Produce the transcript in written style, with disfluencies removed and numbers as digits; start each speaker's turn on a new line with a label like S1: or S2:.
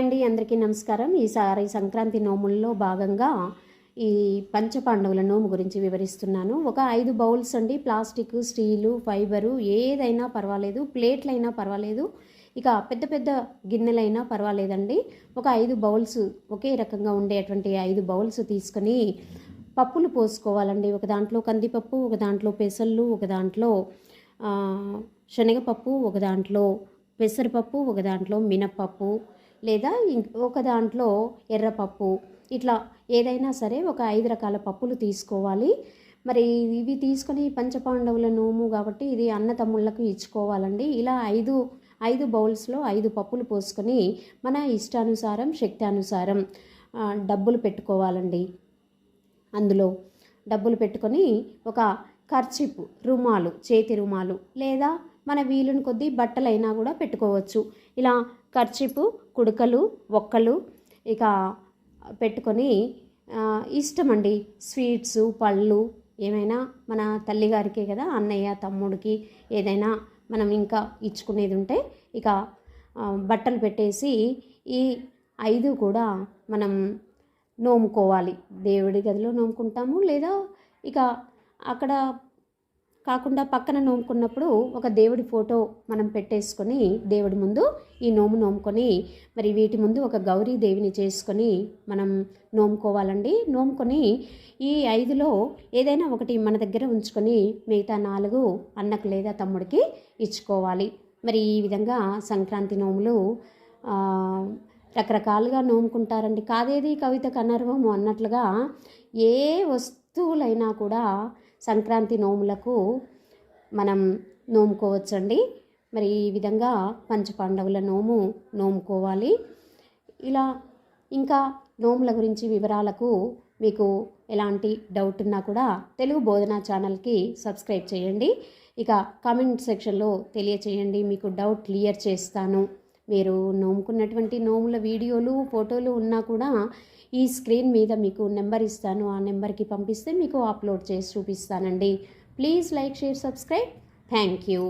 S1: అండి, అందరికీ నమస్కారం. ఈసారి సంక్రాంతి నోముల్లో భాగంగా ఈ పంచపాండవుల నోము గురించి వివరిస్తున్నాను. ఒక 5 బౌల్స్ అండి, ప్లాస్టిక్, స్టీలు, ఫైబరు ఏదైనా పర్వాలేదు, ప్లేట్లైనా పర్వాలేదు, ఇక పెద్ద పెద్ద గిన్నెలైనా పర్వాలేదండి. ఒక 5 బౌల్స్, ఒకే రకంగా ఉండేటువంటి 5 బౌల్స్ తీసుకొని పప్పులు పోసుకోవాలండి. ఒక దాంట్లో కందిపప్పు, ఒక దాంట్లో పెసళ్ళు, ఒక దాంట్లో శనగపప్పు, ఒక దాంట్లో పెసరపప్పు, ఒక దాంట్లో మినప్పప్పు, లేదా ఒక దాంట్లో ఎర్రపప్పు, ఇట్లా ఏదైనా సరే ఒక 5 రకాల పప్పులు తీసుకోవాలి. మరి ఇవి తీసుకొని పంచపాండవుల నోము కాబట్టి ఇది అన్నతమ్ముళ్ళకు ఇచ్చుకోవాలండి. ఇలా ఐదు బౌల్స్లో 5 పప్పులు పోసుకొని మన ఇష్టానుసారం, శక్తానుసారం డబ్బులు పెట్టుకోవాలండి. అందులో డబ్బులు పెట్టుకొని ఒక కర్చీపు, రుమాలు, చేతి రుమాలు, లేదా మన వీలుని కొద్దీ బట్టలైనా కూడా పెట్టుకోవచ్చు. ఇలా కర్చీపు, కుడుకలు, ఒక్కలు ఇక పెట్టుకొని ఇష్టమండి స్వీట్స్, పళ్ళు ఏమైనా మన తల్లిగారికే కదా, అన్నయ్య, తమ్ముడికి ఏదైనా మనం ఇంకా ఇచ్చుకునేది ఉంటే ఇక బట్టలు పెట్టేసి ఈ 5 కూడా మనం నోముకోవాలి. దేవుడి గదిలో నోముకుంటాము, లేదా ఇక అక్కడ కాకుండా పక్కన నోముకున్నప్పుడు ఒక దేవుడి ఫోటో మనం పెట్టేసుకొని దేవుడి ముందు ఈ నోము నోముకొని, మరి వీటి ముందు ఒక గౌరీ దేవిని చేసుకొని మనం నోముకోవాలండి. నోముకొని ఈ 5లో ఏదైనా ఒకటి మన దగ్గర ఉంచుకొని మిగతా 4 అన్నకు లేదా తమ్ముడికి ఇచ్చుకోవాలి. మరి ఈ విధంగా సంక్రాంతి నోములు రకరకాలుగా నోముకుంటారండి. కాదేది కవితకు అనర్వము అన్నట్లుగా ఏ వస్తువులైనా కూడా సంక్రాంతి నోములకు మనం నోముకోవచ్చండి. మరి ఈ విధంగా పంచపాండవుల నోము నోముకోవాలి. ఇలా ఇంకా నోముల గురించి వివరాలకు మీకు ఎలాంటి డౌట్ ఉన్నా కూడా తెలుగు బోధనా ఛానల్కి సబ్స్క్రైబ్ చేయండి. ఇక కామెంట్ సెక్షన్లో తెలియచేయండి, మీకు డౌట్ క్లియర్ చేస్తాను. మీరు నోముకున్నటువంటి నోముల వీడియోలు, ఫోటోలు ఉన్నా కూడా ఈ స్క్రీన్ మీద మీకు నెంబర్ ఇస్తాను, ఆ నెంబర్కి పంపిస్తే మీకు అప్లోడ్ చేసి చూపిస్తానండి. Please like, share, subscribe. Thank you.